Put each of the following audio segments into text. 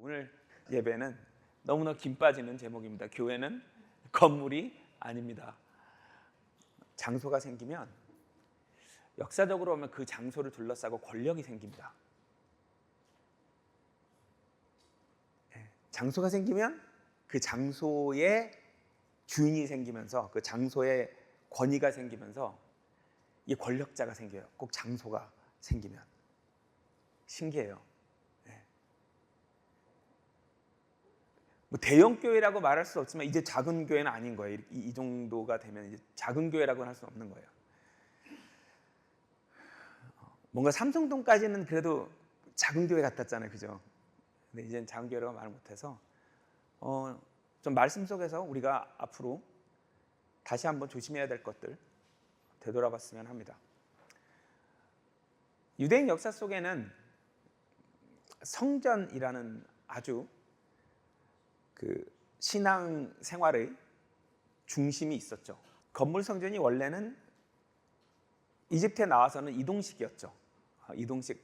오늘 예배는 너무나 김 빠지는 제목입니다. 교회는 건물이 아닙니다. 장소가 생기면 역사적으로 보면 그 장소를 둘러싸고 권력이 생깁니다. 장소가 생기면 그 장소에 주인이 생기면서 그 장소에 권위가 생기면서 이 권력자가 생겨요. 꼭 장소가 생기면. 신기해요. 뭐 대형 교회라고 말할 수 없지만 이제 작은 교회는 아닌 거예요. 이 정도가 되면 이제 작은 교회라고는 할 수 없는 거예요. 뭔가 삼성동까지는 그래도 작은 교회 같았잖아요, 그죠? 근데 이제는 작은 교회라고 말 못해서 좀 말씀 속에서 우리가 앞으로 다시 한번 조심해야 될 것들 되돌아봤으면 합니다. 유대인 역사 속에는 성전이라는 아주 그 신앙 생활의 중심이 있었죠. 건물 성전이 원래는 이집트에 나와서는 이동식이었죠. 이동식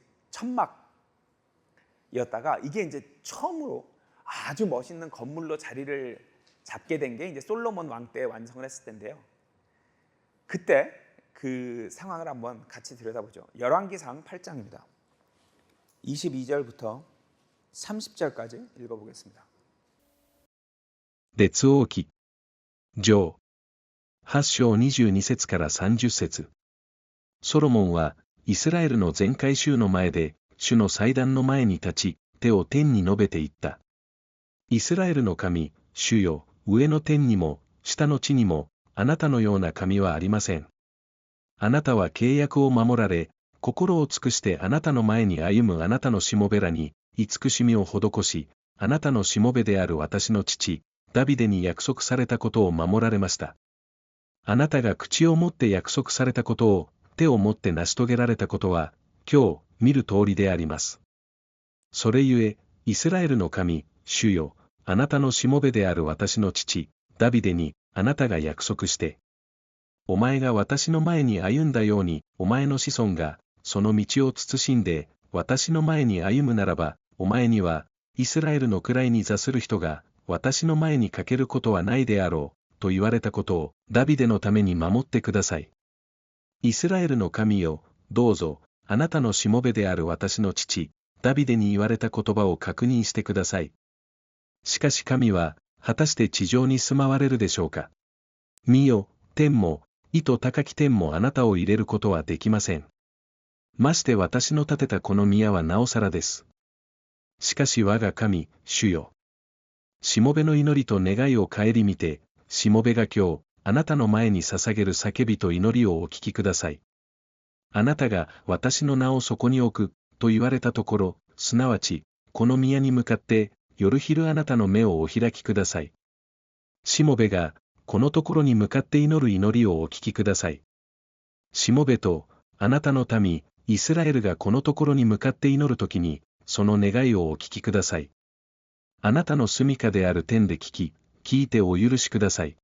천막이었다가 이게 이제 처음으로 아주 멋있는 건물로 자리를 잡게 된 게 이제 솔로몬 왕 때 완성을 했을 텐데요. 그때 그 상황을 한번 같이 들여다보죠. 열왕기상 8장입니다. 22절부터 30절까지 읽어보겠습니다. 列王記上8章22節から30節ソロモンはイスラエルの全会衆の前で主の祭壇の前に立ち手を天に述べていった。イスラエルの神、主よ、上の天にも下の地にもあなたのような神はありません。あなたは契約を守られ、心を尽くしてあなたの前に歩むあなたのしもべらに慈しみを施し、あなたのしもべである私の父、ダビデに約束されたことを守られました。あなたが口を持って約束されたことを手を持って成し遂げられたことは、今日見る通りであります。それゆえ、イスラエルの神、主よ、あなたのしもべである私の父、ダビデに、あなたが約束して、お前が私の前に歩んだように、お前の子孫が、その道を慎んで、私の前に歩むならば、お前には、イスラエルの位に座する人が、私の前にかけることはないであろう、と言われたことを、ダビデのために守ってください。イスラエルの神よ、どうぞ、あなたのしもべである私の父、ダビデに言われた言葉を確認してください。しかし神は、果たして地上に住まわれるでしょうか。見よ、天も、意図高き天もあなたを入れることはできません。まして私の建てたこの宮はなおさらです。しかし我が神、主よ。しもべの祈りと願いを顧みて、しもべが今日、あなたの前に捧げる叫びと祈りをお聞きください。あなたが私の名をそこに置く、と言われたところ、すなわち、この宮に向かって、夜昼あなたの目をお開きください。しもべが、このところに向かって祈る祈りをお聞きください。しもべと、あなたの民、イスラエルがこのところに向かって祈るときに、その願いをお聞きください。あなたの住処である天で聞いてお許しください。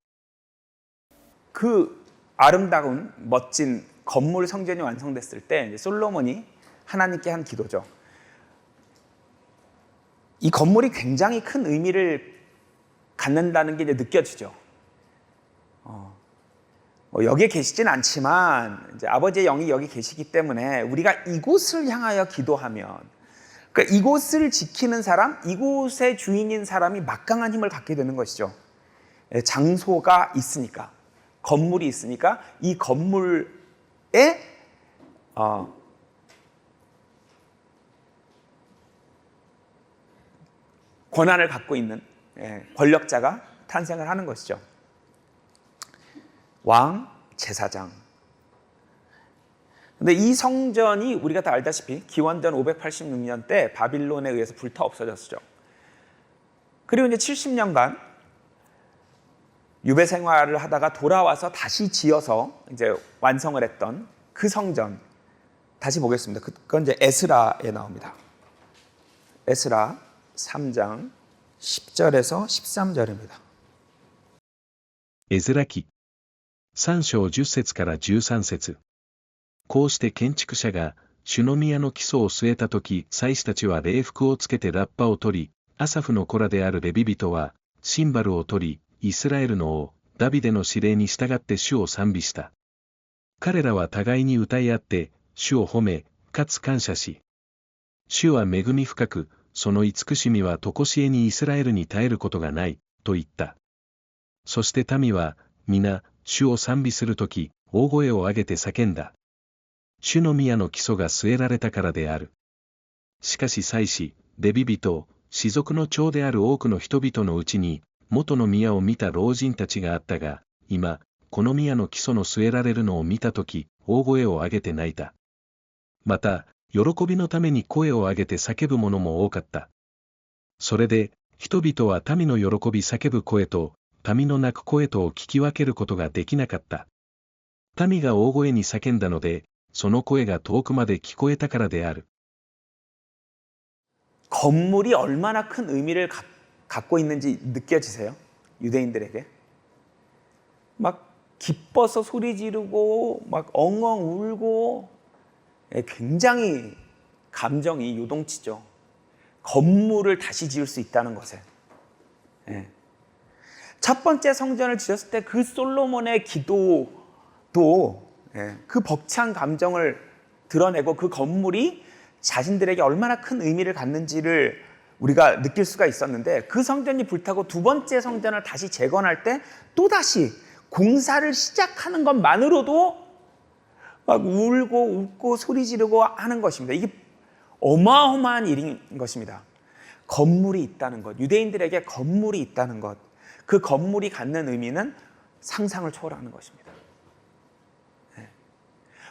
그 아름다운 멋진 건물 성전이 완성됐을 때 이제 솔로몬이 하나님께 한 기도죠. 이 건물이 굉장히 큰 의미를 갖는다는 게 이제 느껴지죠. 여기에 계시진 않지만 이제 아버지의 영이 여기 계시기 때문에 우리가 이곳을 향하여 기도하면 그러니까 이곳을 지키는 사람, 이곳의 주인인 사람이 막강한 힘을 갖게 되는 것이죠. 장소가 있으니까, 건물이 있으니까 이 건물에 권한을 갖고 있는 권력자가 탄생을 하는 것이죠. 왕, 제사장. 근데 이 성전이 우리가 다 알다시피 기원전 586년 때 바빌론에 의해서 불타 없어졌죠. 그리고 이제 70년간 유배 생활을 하다가 돌아와서 다시 지어서 이제 완성을 했던 그 성전 다시 보겠습니다. 그건 이제 에스라에 나옵니다. 에스라 3장 10절에서 13절입니다. エズラ記3章10節から13節こうして建築者が主の宮の基礎を据えたとき、祭司たちは礼服をつけてラッパを取り、アサフの子らであるレビ人は、シンバルを取り、イスラエルの王、ダビデの指令に従って主を賛美した。彼らは互いに歌い合って、主を褒め、かつ感謝し。主は恵み深く、その慈しみは常しえにイスラエルに絶えることがない、と言った。そして民は、皆、主を賛美するとき、大声を上げて叫んだ。主の宮の基礎が据えられたからである。しかし祭司、レビ人、士族の長である多くの人々のうちに、元の宮を見た老人たちがあったが、今、この宮の基礎の据えられるのを見たとき、大声を上げて泣いた。また、喜びのために声を上げて叫ぶ者も多かった。それで、人々は民の喜び叫ぶ声と、民の泣く声とを聞き分けることができなかった。民が大声に叫んだので、その声が遠くまで聞こえたからである。건물이 얼마나 큰 의미를 갖고 있는지 느껴지세요? 유대인들에게. 막 기뻐서 소리 지르고 막 엉엉 울고 굉장히 감정이 요동치죠. 건물을 다시 지을 수 있다는 것에. 첫 번째 성전을 지었을 때 그 솔로몬의 기도도 그 벅찬 감정을 드러내고 그 건물이 자신들에게 얼마나 큰 의미를 갖는지를 우리가 느낄 수가 있었는데 그 성전이 불타고 두 번째 성전을 다시 재건할 때 또다시 공사를 시작하는 것만으로도 막 울고 웃고 소리 지르고 하는 것입니다. 이게 어마어마한 일인 것입니다. 건물이 있다는 것, 유대인들에게 건물이 있다는 것, 그 건물이 갖는 의미는 상상을 초월하는 것입니다.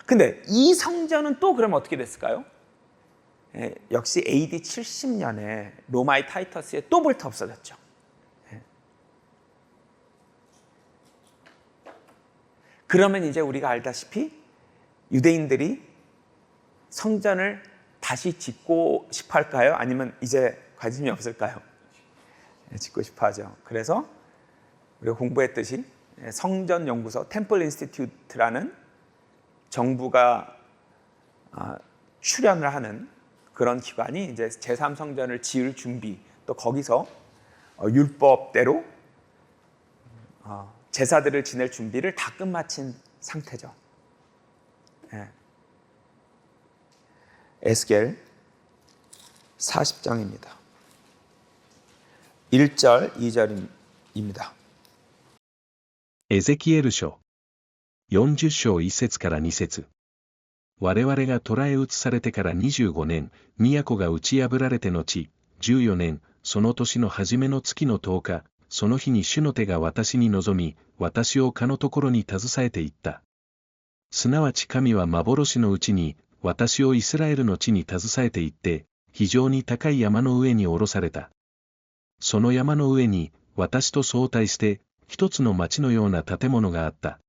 근데 이 성전은 또 그러면 어떻게 됐을까요? 역시 AD 70년에 로마의 타이터스에 또 불타 없어졌죠. 그러면 이제 우리가 알다시피 유대인들이 성전을 다시 짓고 싶어 할까요? 아니면 이제 관심이 없을까요? 짓고 싶어 하죠. 그래서 우리가 공부했듯이 성전연구소 템플 인스티튜트라는 정부가 출연을 하는 그런 기관이 이제 제3성전을 지을 준비, 또 거기서 율법대로 제사들을 지낼 준비를 다 끝마친 상태죠. 에스겔 40장입니다. 1절, 2절입니다. エゼキエル書40章1節から2節。我々が捕らえ移されてから25年、都が打ち破られて後、14年、その年の初めの月の10日、その日に主の手が私に臨み、私を蚊のところに携えていった。すなわち神は幻のうちに、私をイスラエルの地に携えていって、非常に高い山の上に下ろされた。その山の上に、私と相対して、一つの町のような建物があった。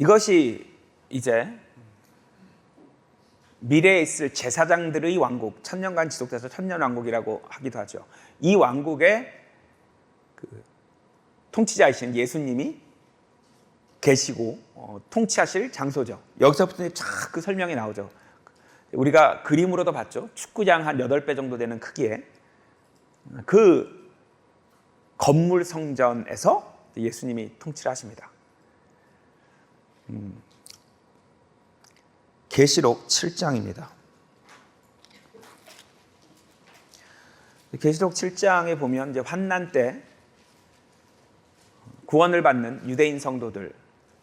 이것이 이제 미래에 있을 제사장들의 왕국, 천년간 지속돼서 천년왕국이라고 하기도 하죠. 이 왕국의 그 통치자이신 예수님이 계시고 통치하실 장소죠. 여기서부터 쫙 그 설명이 나오죠. 우리가 그림으로도 봤죠. 축구장 한 8배 정도 되는 크기의 그 건물 성전에서 예수님이 통치를 하십니다. 계시록 7장입니다. 계시록 7장에 보면 이제 환난 때 구원을 받는 유대인 성도들,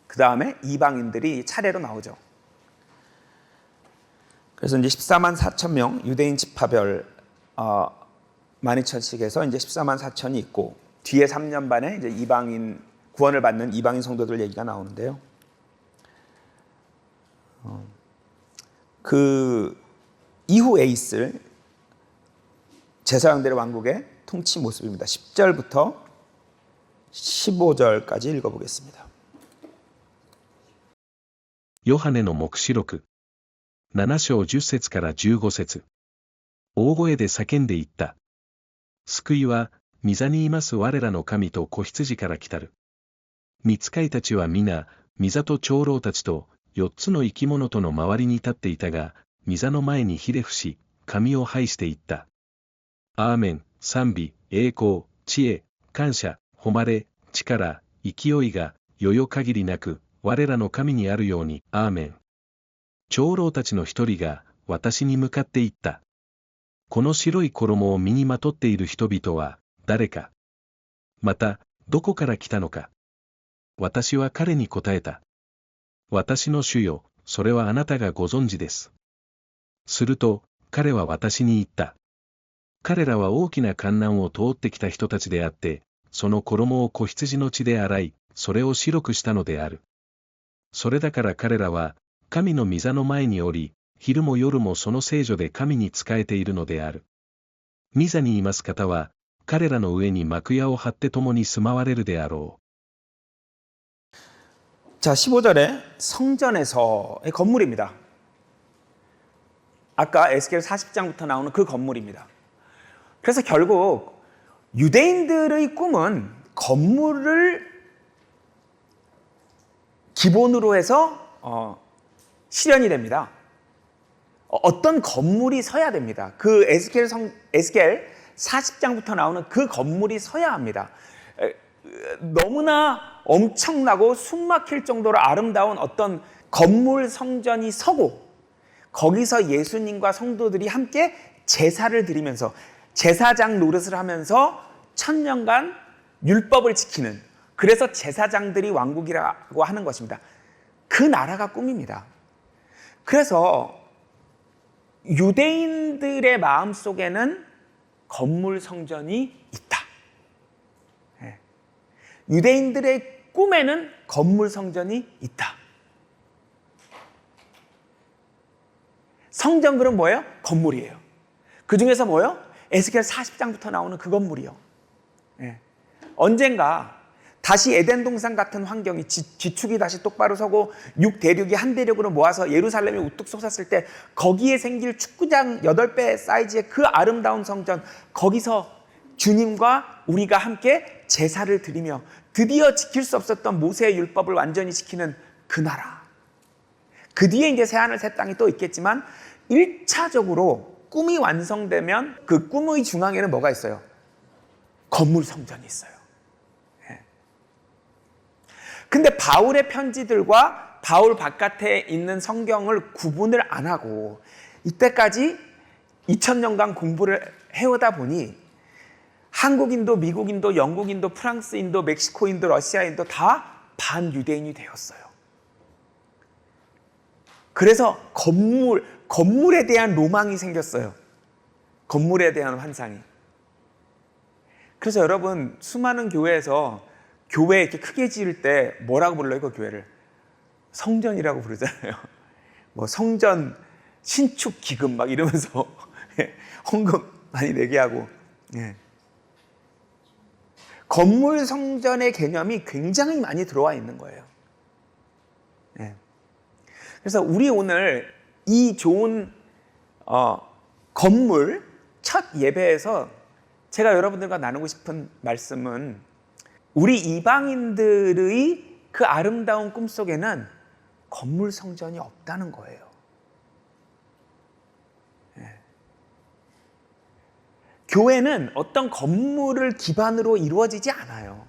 그 다음에 이방인들이 차례로 나오죠. 그래서 이제 14만 4천 명 유대인 지파별 12,000씩에서 이제 14만 4천이 있고 뒤에 3년 반에 이제 이방인 구원을 받는 이방인 성도들 얘기가 나오는데요. 그 이후에 있을 제사장들의 왕국의 통치 모습입니다. 10절부터 15절까지 읽어보겠습니다. ヨハネの黙示録7章10節から15節。大声で叫んでいった。救いは御座にいます我らの神と子羊から来たる。御使いたちは皆御座と長老たちと4つの生き物との周りに立っていたが、御座の前にひれ伏し、髪を拝していった。アーメン、賛美、栄光、知恵、感謝、誉れ、力、勢いが、よよ限りなく、我らの神にあるように、アーメン。長老たちの一人が、私に向かって言った。この白い衣を身にまとっている人々は、誰か。また、どこから来たのか。私は彼に答えた。私の主よ、それはあなたがご存知です。すると、彼は私に言った。彼らは大きな患難を通ってきた人たちであって、その衣を子羊の血で洗い、それを白くしたのである。それだから彼らは、神の御座の前におり、昼も夜もその聖女で神に仕えているのである。御座にいます方は、彼らの上に幕屋を張って共に住まわれるであろう。 자, 15절에 성전에서의 건물입니다. 아까 에스겔 40장부터 나오는 그 건물입니다. 그래서 결국 유대인들의 꿈은 건물을 기본으로 해서 실현이 됩니다. 어떤 건물이 서야 됩니다. 그 에스겔 40장부터 나오는 그 건물이 서야 합니다. 너무나 엄청나고 숨막힐 정도로 아름다운 어떤 건물 성전이 서고 거기서 예수님과 성도들이 함께 제사를 드리면서 제사장 노릇을 하면서 1000년간 율법을 지키는, 그래서 제사장들이 왕국이라고 하는 것입니다. 그 나라가 꿈입니다. 그래서 유대인들의 마음속에는 건물 성전이 있다. 유대인들의 꿈에는 건물 성전이 있다. 성전 그럼 뭐예요? 건물이에요. 그 중에서 뭐예요? 에스겔 40장부터 나오는 그 건물이요. 언젠가 다시 에덴 동산 같은 환경이 지축이 다시 똑바로 서고 6대륙이 한 대륙으로 모아서 예루살렘이 우뚝 솟았을 때 거기에 생길 축구장 8배 사이즈의 그 아름다운 성전, 거기서 주님과 우리가 함께 제사를 드리며 드디어 지킬 수 없었던 모세의 율법을 완전히 지키는 그 나라. 그 뒤에 이제 새하늘 새 땅이 또 있겠지만 1차적으로 꿈이 완성되면 그 꿈의 중앙에는 뭐가 있어요? 건물 성전이 있어요. 근데 바울의 편지들과 바울 바깥에 있는 성경을 구분을 안 하고 이때까지 2000년간 공부를 해오다 보니 한국인도 미국인도 영국인도 프랑스인도 멕시코인도 러시아인도 다 반유대인이 되었어요. 그래서 건물에 대한 로망이 생겼어요. 건물에 대한 환상이. 그래서 여러분, 수많은 교회에서 교회 이렇게 크게 지을 때 뭐라고 불러요? 그 교회를 성전이라고 부르잖아요. 뭐 성전 신축 기금 막 이러면서 헌금 많이 내게 하고. 건물 성전의 개념이 굉장히 많이 들어와 있는 거예요. 그래서 우리 오늘 이 좋은 건물 첫 예배에서 제가 여러분들과 나누고 싶은 말씀은 우리 이방인들의 그 아름다운 꿈속에는 건물 성전이 없다는 거예요. 교회는 어떤 건물을 기반으로 이루어지지 않아요.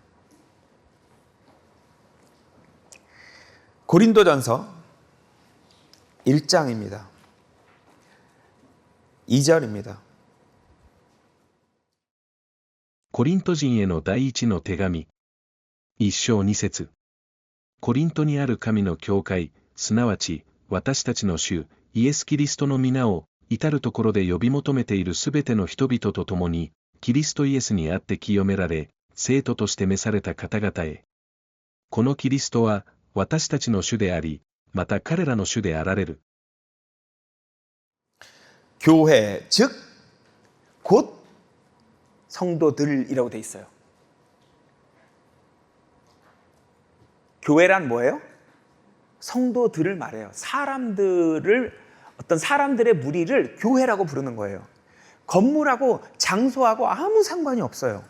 고린도전서 1장입니다. 2절입니다. コリント人への第一の手紙。1章2節。コリントにある神の教会、すなわち、私たちの主、イエス・キリストの皆を、至るところで呼び求めているすべての人々と共に、キリストイエスにあって清められ、聖徒として召された方々へ。このキリストは、私たちの主であり、また彼らの主であられる。교회, 즉, 곧 성도들이라고 돼 있어요. 교회란 뭐예요? 성도들을 말해요. 어떤 사람들의 무리를 교회라고 부르는 거예요. 건물하고 장소하고 아무 상관이 없어요.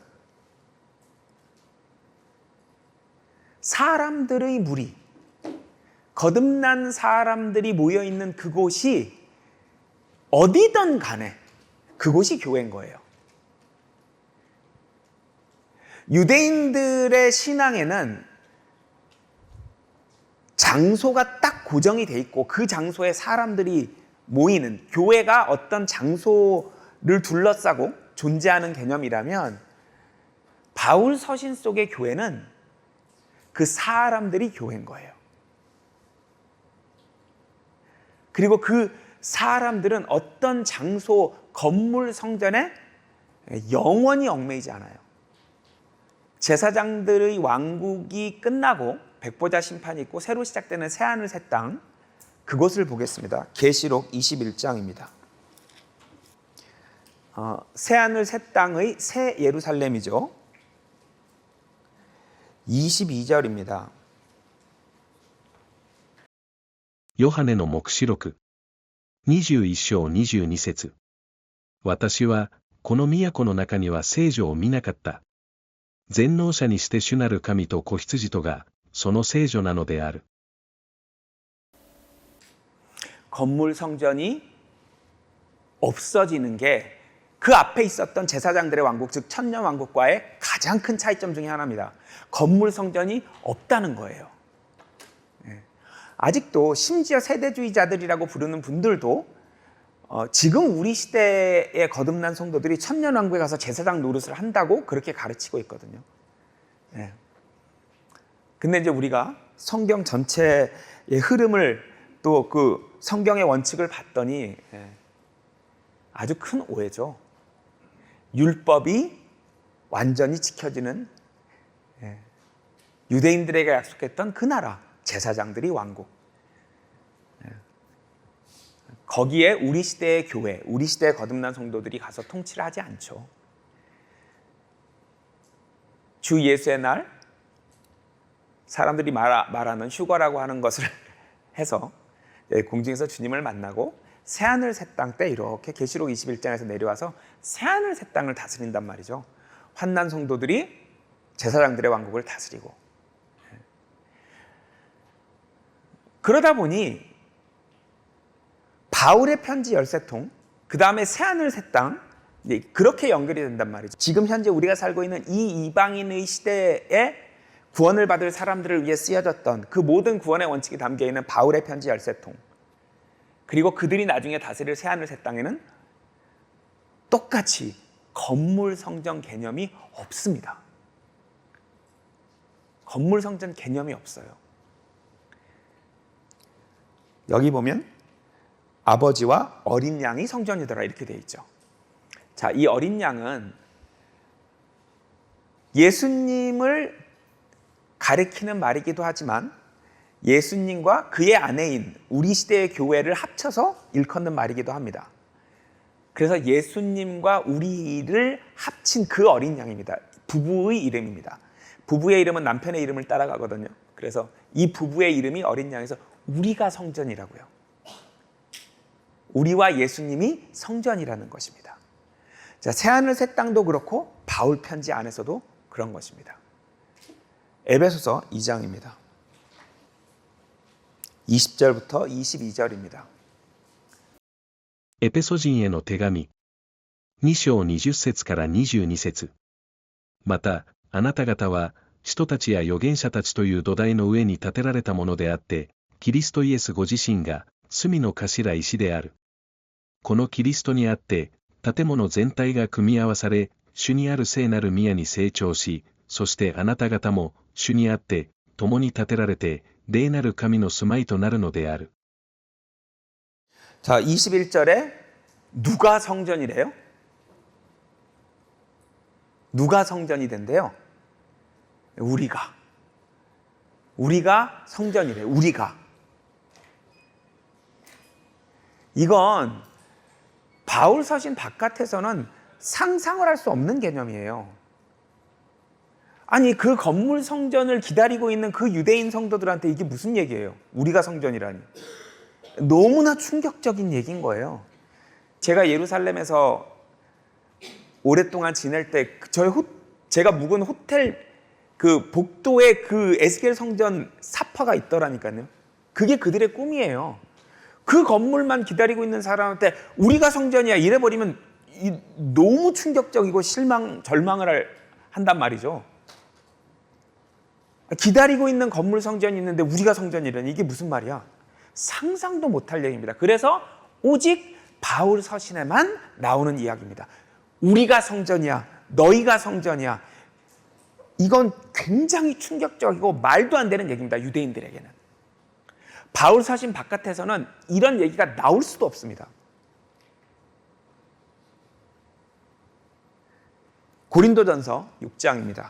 사람들의 무리, 거듭난 사람들이 모여있는 그곳이 어디든 간에 그곳이 교회인 거예요. 유대인들의 신앙에는 장소가 딱 고정이 돼 있고 그 장소에 사람들이 모이는, 교회가 어떤 장소를 둘러싸고 존재하는 개념이라면 바울 서신 속의 교회는 그 사람들이 교회인 거예요. 그리고 그 사람들은 어떤 장소, 건물, 성전에 영원히 얽매이지 않아요. 제사장들의 왕국이 끝나고 백보자 심판이 있고 새로 시작되는 새하늘 새 땅, 그것을 보겠습니다. 계시록 21장입니다. 새하늘 새 땅의 새 예루살렘이죠. 22절입니다. ヨハネの黙示録21章22節私はこの都の中には聖女を見なかった。全能者にして主なる神と子羊とがその聖女なのである。 건물 성전이 없어지는 게 그 앞에 있었던 제사장들의 왕국, 즉 천년 왕국과의 가장 큰 차이점 중에 하나입니다. 건물 성전이 없다는 거예요. 아직도 심지어 세대주의자들이라고 부르는 분들도 지금 우리 시대에 거듭난 성도들이 천년 왕국에 가서 제사장 노릇을 한다고 그렇게 가르치고 있거든요. 근데 이제 우리가 성경 전체의 흐름을 또 그 성경의 원칙을 봤더니 아주 큰 오해죠. 율법이 완전히 지켜지는 유대인들에게 약속했던 그 나라, 제사장들이 왕국. 거기에 우리 시대의 교회, 우리 시대의 거듭난 성도들이 가서 통치를 하지 않죠. 주 예수의 날 사람들이 말하는 휴거라고 하는 것을 해서 공중에서 주님을 만나고 새하늘 새 땅 때 이렇게 계시록 21장에서 내려와서 새하늘 새 땅을 다스린단 말이죠. 환난 성도들이 제사장들의 왕국을 다스리고. 그러다 보니 바울의 편지 13통, 그 다음에 새하늘 새 땅, 그렇게 연결이 된단 말이죠. 지금 현재 우리가 살고 있는 이 이방인의 시대에 구원을 받을 사람들을 위해 쓰여졌던 그 모든 구원의 원칙이 담겨있는 바울의 편지 13통, 그리고 그들이 나중에 다스릴 새하늘 새 땅에는 똑같이 건물 성전 개념이 없습니다. 건물 성전 개념이 없어요. 여기 보면 아버지와 어린 양이 성전이더라 이렇게 되어 있죠. 자, 이 어린 양은 예수님을 가리키는 말이기도 하지만 예수님과 그의 아내인 우리 시대의 교회를 합쳐서 일컫는 말이기도 합니다. 그래서 예수님과 우리를 합친 그 어린 양입니다. 부부의 이름입니다. 부부의 이름은 남편의 이름을 따라가거든요. 그래서 이 부부의 이름이 어린 양에서 우리가 성전이라고요. 우리와 예수님이 성전이라는 것입니다. 자, 새하늘 새 땅도 그렇고 바울 편지 안에서도 그런 것입니다. 에베소서 2장입니다. 20절부터 22절입니다. エペソ人への手紙2章20節から22節また、あなた方は、使徒たちや預言者たちという土台の上に建てられたものであって、キリストイエスご自身が、隅の頭石である。このキリストにあって、建物全体が組み合わされ、主にある聖なる宮に成長し、そしてあなた方も、主にあって、共に建てられて、霊なる神の住まいとなるのである。 자, 21절에 누가 성전이래요? 누가 성전이 된대요? 우리가 성전이래요. 우리가. 이건 바울 서신 바깥에서는 상상을 할 수 없는 개념이에요. 아니, 그 건물 성전을 기다리고 있는 그 유대인 성도들한테 이게 무슨 얘기예요? 우리가 성전이라니. 너무나 충격적인 얘기인 거예요. 제가 예루살렘에서 오랫동안 지낼 때 제가 묵은 호텔 그 복도에 그 에스겔 성전 사파가 있더라니까요. 그게 그들의 꿈이에요. 그 건물만 기다리고 있는 사람한테 우리가 성전이야 이래버리면 너무 충격적이고 절망을 한단 말이죠. 기다리고 있는 건물 성전이 있는데 우리가 성전이라니 이게 무슨 말이야? 상상도 못할 얘기입니다. 그래서 오직 바울 서신에만 나오는 이야기입니다. 우리가 성전이야, 너희가 성전이야. 이건 굉장히 충격적이고 말도 안 되는 얘기입니다. 유대인들에게는. 바울 서신 바깥에서는 이런 얘기가 나올 수도 없습니다. 고린도전서 6장입니다.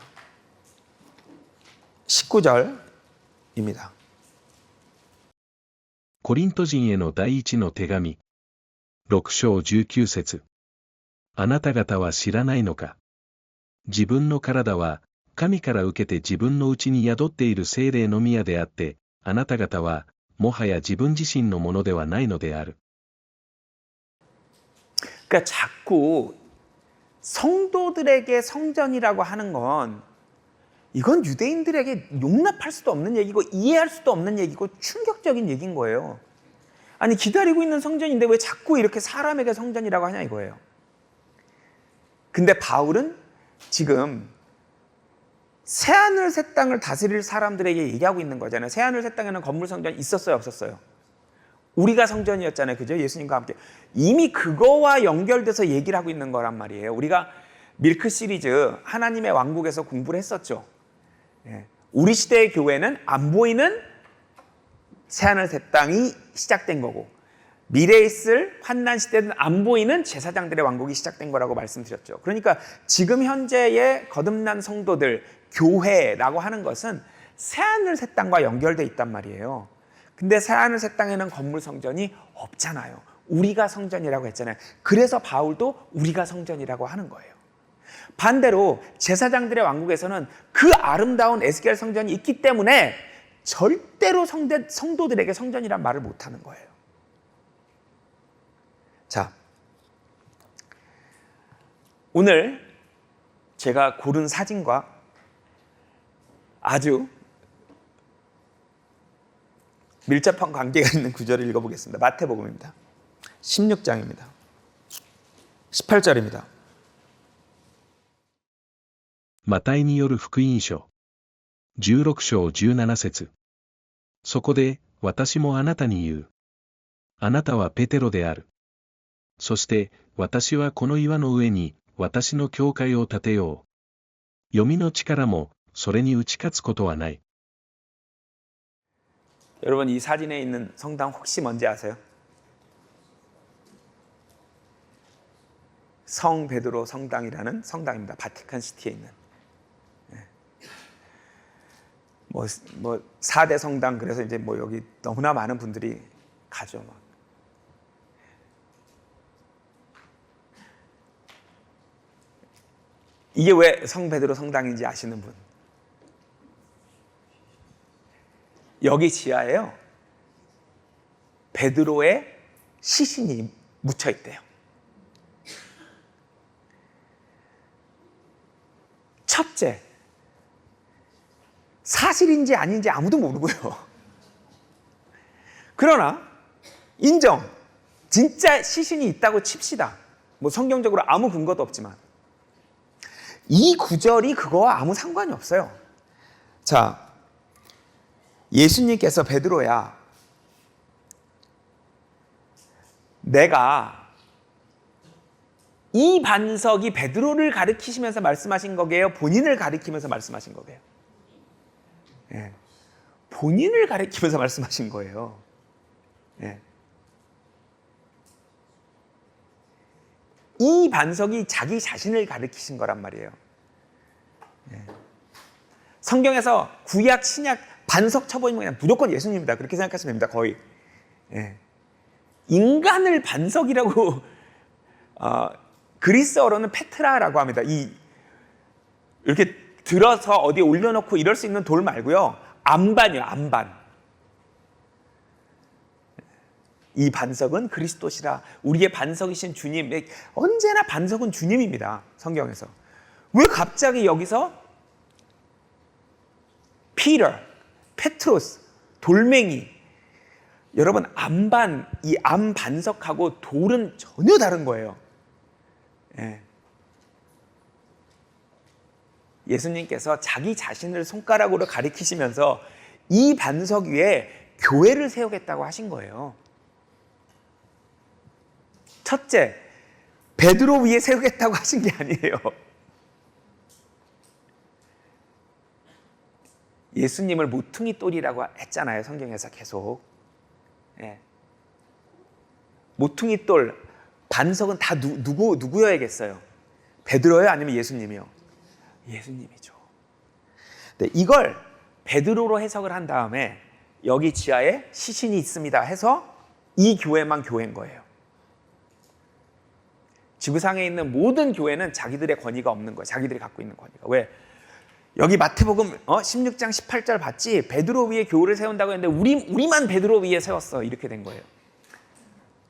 19절입니다. コリント人への第一の手紙。6章19節。あなた方は知らないのか。自分の体は、神から受けて自分のうちに宿っている聖霊の宮であって、あなた方は、もはや自分自身のものではないのである。그러니까 자꾸 성도들에게 성전이라고 하는 건 이건 유대인들에게 용납할 수도 없는 얘기고 이해할 수도 없는 얘기고 충격적인 얘기인 거예요. 아니 기다리고 있는 성전인데 왜 자꾸 이렇게 사람에게 성전이라고 하냐 이거예요. 근데 바울은 지금 새하늘 새 땅을 다스릴 사람들에게 얘기하고 있는 거잖아요. 새하늘 새 땅에는 건물 성전이 있었어요, 없었어요? 우리가 성전이었잖아요. 그죠? 예수님과 함께. 이미 그거와 연결돼서 얘기를 하고 있는 거란 말이에요. 우리가 밀크 시리즈 하나님의 왕국에서 공부를 했었죠. 우리 시대의 교회는 안 보이는 새하늘 새 땅이 시작된 거고 미래에 있을 환난 시대는 안 보이는 제사장들의 왕국이 시작된 거라고 말씀드렸죠. 그러니까 지금 현재의 거듭난 성도들, 교회라고 하는 것은 새하늘 새 땅과 연결돼 있단 말이에요. 근데 새하늘 새 땅에는 건물 성전이 없잖아요. 우리가 성전이라고 했잖아요. 그래서 바울도 우리가 성전이라고 하는 거예요. 반대로 제사장들의 왕국에서는 그 아름다운 에스겔 성전이 있기 때문에 절대로 성도들에게 성전이란 말을 못하는 거예요. 자, 오늘 제가 고른 사진과 아주 밀접한 관계가 있는 구절을 읽어보겠습니다. 마태복음입니다. 16장입니다. 18절입니다. マタイによる福音書。16章17節。そこで、私もあなたに言う。あなたはペテロである。そして、私はこの岩の上に、私の教会を建てよう。読みの力も、それに打ち勝つことはない。 여러분 이 사진에 있는 성당 혹시 뭔지 아세요? 성 베드로 성당이라는 성당입니다. 바티칸 시티에 있는. 뭐 4대 성당 그래서 이제 뭐 여기 너무나 많은 분들이 가죠. 막. 이게 왜 성 베드로 성당인지 아시는 분? 여기 지하에요. 베드로의 시신이 묻혀 있대요. 첫째, 사실인지 아닌지 아무도 모르고요. 그러나 인정, 진짜 시신이 있다고 칩시다. 뭐 성경적으로 아무 근거도 없지만 이 구절이 그거와 아무 상관이 없어요. 자, 예수님께서 베드로야, 내가 이 반석이 베드로를 가리키시면서 말씀하신 거게요? 본인을 가리키면서 말씀하신 거게요? 예. 본인을 가리키면서 말씀하신 거예요. 예. 이 반석이 자기 자신을 가리키신 거란 말이에요. 예. 성경에서 구약, 신약 반석 쳐보이면 그냥 무조건 예수님입니다. 그렇게 생각하시면 됩니다. 거의. 예. 인간을 반석이라고 그리스어로는 페트라라고 합니다. 이렇게 들어서 어디에 올려놓고 이럴 수 있는 돌 말고요. 안반이요. 안반. 이 반석은 그리스도시라. 우리의 반석이신 주님. 언제나 반석은 주님입니다. 성경에서. 왜 갑자기 여기서 피터, 페트로스, 돌멩이. 여러분 안반, 이 안반석하고 돌은 전혀 다른 거예요. 예. 예수님께서 자기 자신을 손가락으로 가리키시면서 이 반석 위에 교회를 세우겠다고 하신 거예요. 첫째, 베드로 위에 세우겠다고 하신 게 아니에요. 예수님을 모퉁이 돌이라고 했잖아요. 성경에서 계속. 예. 모퉁이 돌, 반석은 다 누구여야겠어요? 베드로요? 아니면 예수님이요? 예수님이죠. 네, 이걸 베드로로 해석을 한 다음에 여기 지하에 시신이 있습니다 해서 이 교회만 교회인 거예요. 지구상에 있는 모든 교회는 자기들의 권위가 없는 거예요. 자기들이 갖고 있는 권위가. 왜? 여기 마태복음 16장 18절 봤지? 베드로 위에 교회를 세운다고 했는데 우리만 베드로 위에 세웠어. 이렇게 된 거예요.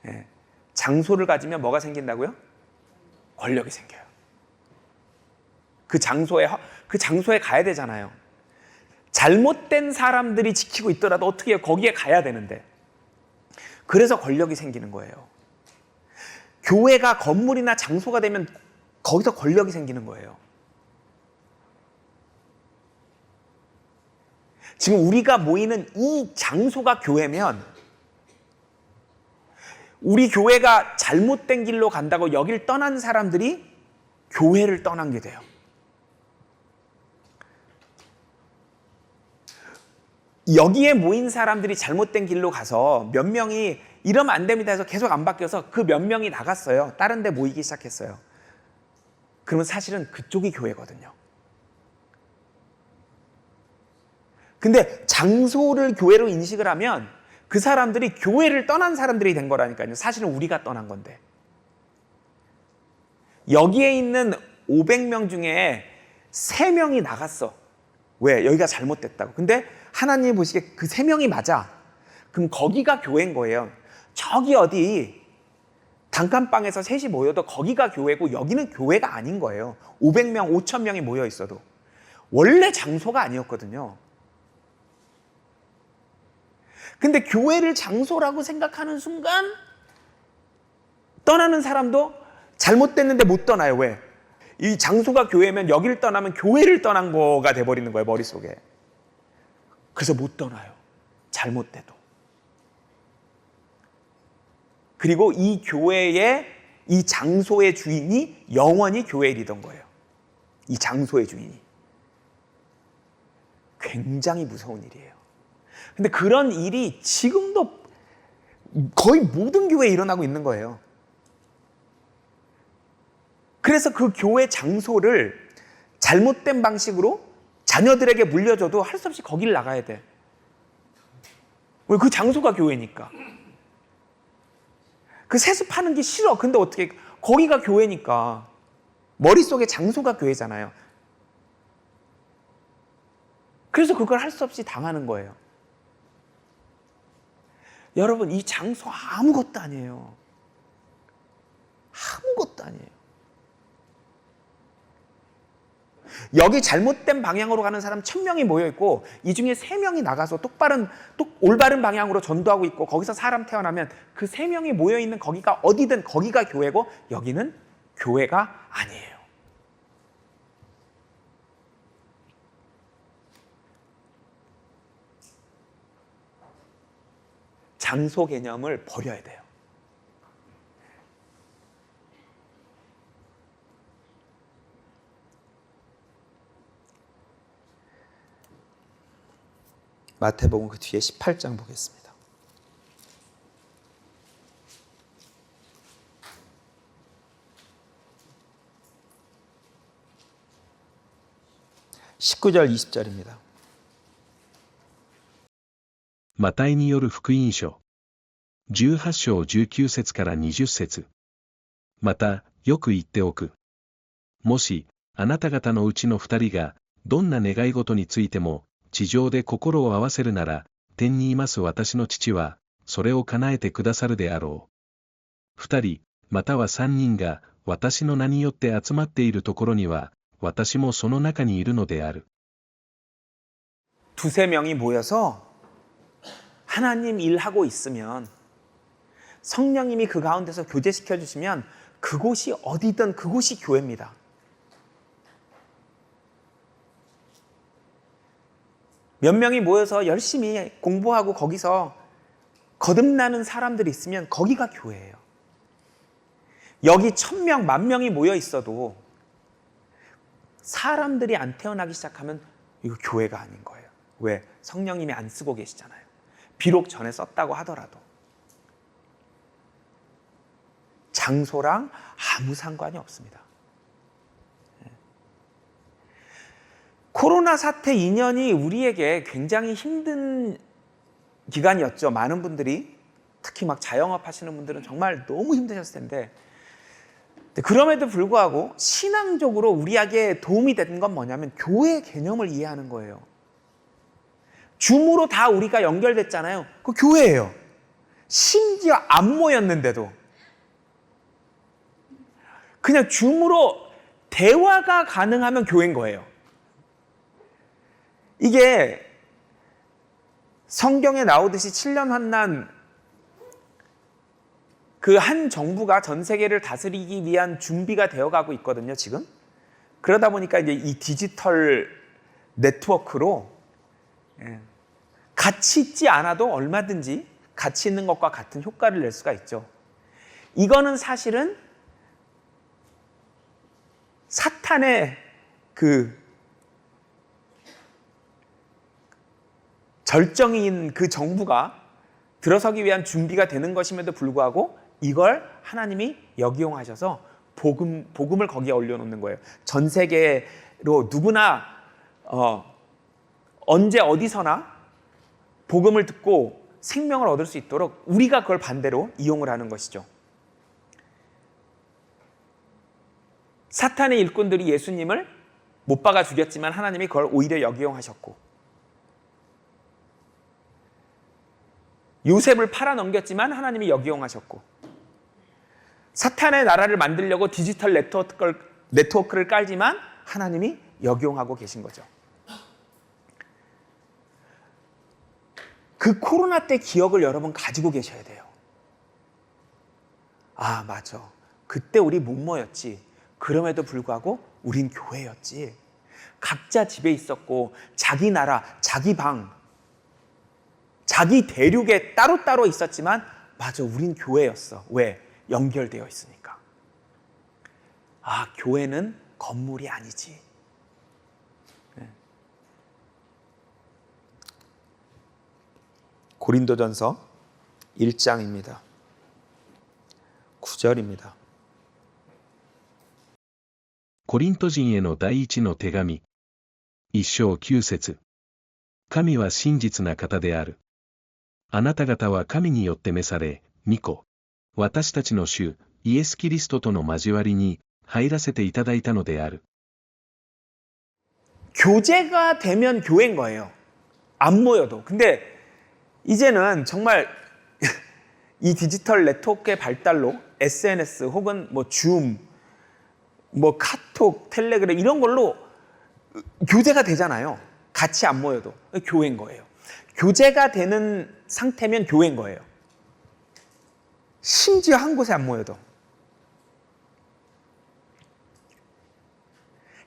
예. 장소를 가지면 뭐가 생긴다고요? 권력이 생겨요. 그 장소에 가야 되잖아요. 잘못된 사람들이 지키고 있더라도 어떻게 해요? 거기에 가야 되는데. 그래서 권력이 생기는 거예요. 교회가 건물이나 장소가 되면 거기서 권력이 생기는 거예요. 지금 우리가 모이는 이 장소가 교회면 우리 교회가 잘못된 길로 간다고 여길 떠난 사람들이 교회를 떠난 게 돼요. 여기에 모인 사람들이 잘못된 길로 가서 몇 명이 이러면 안 됩니다 해서 계속 안 바뀌어서 그 몇 명이 나갔어요. 다른 데 모이기 시작했어요. 그러면 사실은 그쪽이 교회거든요. 근데 장소를 교회로 인식을 하면 그 사람들이 교회를 떠난 사람들이 된 거라니까요. 사실은 우리가 떠난 건데. 여기에 있는 500명 중에 3명이 나갔어. 왜? 여기가 잘못됐다고. 근데 하나님이 보시기에 그 3명이 맞아. 그럼 거기가 교회인 거예요. 저기 어디 단칸방에서 셋이 모여도 거기가 교회고 여기는 교회가 아닌 거예요. 500명, 5,000명이 모여 있어도. 원래 장소가 아니었거든요. 근데 교회를 장소라고 생각하는 순간 떠나는 사람도 잘못됐는데 못 떠나요. 왜? 이 장소가 교회면 여기를 떠나면 교회를 떠난 거가 돼버리는 거예요. 머릿속에. 그래서 못 떠나요. 잘못돼도. 그리고 이 교회의 이 장소의 주인이 영원히 교회의 리더인 거예요. 이 장소의 주인이. 굉장히 무서운 일이에요. 근데 그런 일이 지금도 거의 모든 교회에 일어나고 있는 거예요. 그래서 그 교회 장소를 잘못된 방식으로 자녀들에게 물려줘도 할 수 없이 거기를 나가야 돼. 왜? 그 장소가 교회니까. 그 세습하는 게 싫어. 근데 어떻게, 거기가 교회니까. 머릿속에 장소가 교회잖아요. 그래서 그걸 할 수 없이 당하는 거예요. 여러분, 이 장소 아무것도 아니에요. 아무것도 아니에요. 여기 잘못된 방향으로 가는 사람 1,000명이 모여있고 이 중에 3명이 나가서 올바른 방향으로 전도하고 있고 거기서 사람 태어나면 그 3명이 모여있는 거기가 어디든 거기가 교회고 여기는 교회가 아니에요. 장소 개념을 버려야 돼요. 마태복음 그 뒤에 18장 보겠습니다. (19절) (20절입니다) マタイによる福音書。18章19節から20節。また、よく言っておく。もし、あなた方のうちの2人が、どんな願い事についても、地上で心を合わせるなら、天にいます私の父は、それを叶えてくださるであろう。2人、または3人が、私の名によって集まっているところには、私もその中にいるのである。 두세 명이 모여서 하나님 일하고 있으면 성령님이 그 가운데서 교제시켜 주시면 그곳이 어디든 그곳이 교회입니다. 몇 명이 모여서 열심히 공부하고 거기서 거듭나는 사람들이 있으면 거기가 교회예요. 여기 1000명, 10,000명이 모여 있어도 사람들이 안 태어나기 시작하면 이거 교회가 아닌 거예요. 왜? 성령님이 안 쓰고 계시잖아요. 비록 전에 썼다고 하더라도. 장소랑 아무 상관이 없습니다. 코로나 사태 2년이 우리에게 굉장히 힘든 기간이었죠. 많은 분들이, 특히 막 자영업 하시는 분들은 정말 너무 힘드셨을 텐데, 그럼에도 불구하고 신앙적으로 우리에게 도움이 된 건 뭐냐면 교회 개념을 이해하는 거예요. 줌으로 다 우리가 연결됐잖아요. 그 교회예요. 심지어 안 모였는데도 그냥 줌으로 대화가 가능하면 교회인 거예요. 이게 성경에 나오듯이 7년 환난, 그 한 정부가 전 세계를 다스리기 위한 준비가 되어가고 있거든요, 지금. 그러다 보니까 이제 이 디지털 네트워크로 같이 있지 않아도 얼마든지 같이 있는 것과 같은 효과를 낼 수가 있죠. 이거는 사실은 사탄의 그 절정인 그 정부가 들어서기 위한 준비가 되는 것임에도 불구하고 이걸 하나님이 역이용하셔서 복음을 거기에 올려놓는 거예요. 전 세계로 누구나 언제 어디서나 복음을 듣고 생명을 얻을 수 있도록 우리가 그걸 반대로 이용을 하는 것이죠. 사탄의 일꾼들이 예수님을 못 박아 죽였지만 하나님이 그걸 오히려 역이용하셨고, 요셉을 팔아 넘겼지만 하나님이 역이용하셨고, 사탄의 나라를 만들려고 디지털 네트워크를 깔지만 하나님이 역이용하고 계신 거죠. 그 코로나 때 기억을 여러분 가지고 계셔야 돼요. 아, 맞아. 그때 우리 못 모였지. 그럼에도 불구하고 우린 교회였지. 각자 집에 있었고 자기 나라, 자기 방, 자기 대륙에 따로따로 있었지만 맞아, 우린 교회였어. 왜? 연결되어 있으니까. 아, 교회는 건물이 아니지. 고린도전서 1장입니다. 9절입니다. コリント人への第一の手紙。一章9節。神は真実な方である。あなた方は神によって召され、御子、私たちの主、イエス・キリストとの交わりに入らせていただいたのである。 교제가 되면 교회인 거예요. 안 모여도. 근데 이제는 정말 이 디지털 네트워크의 발달로 SNS 혹은 뭐 줌, 뭐 카톡, 텔레그램 이런 걸로 교제가 되잖아요. 같이 안 모여도. 교회인 거예요. 교제가 되는 상태면 교회인 거예요. 심지어 한 곳에 안 모여도.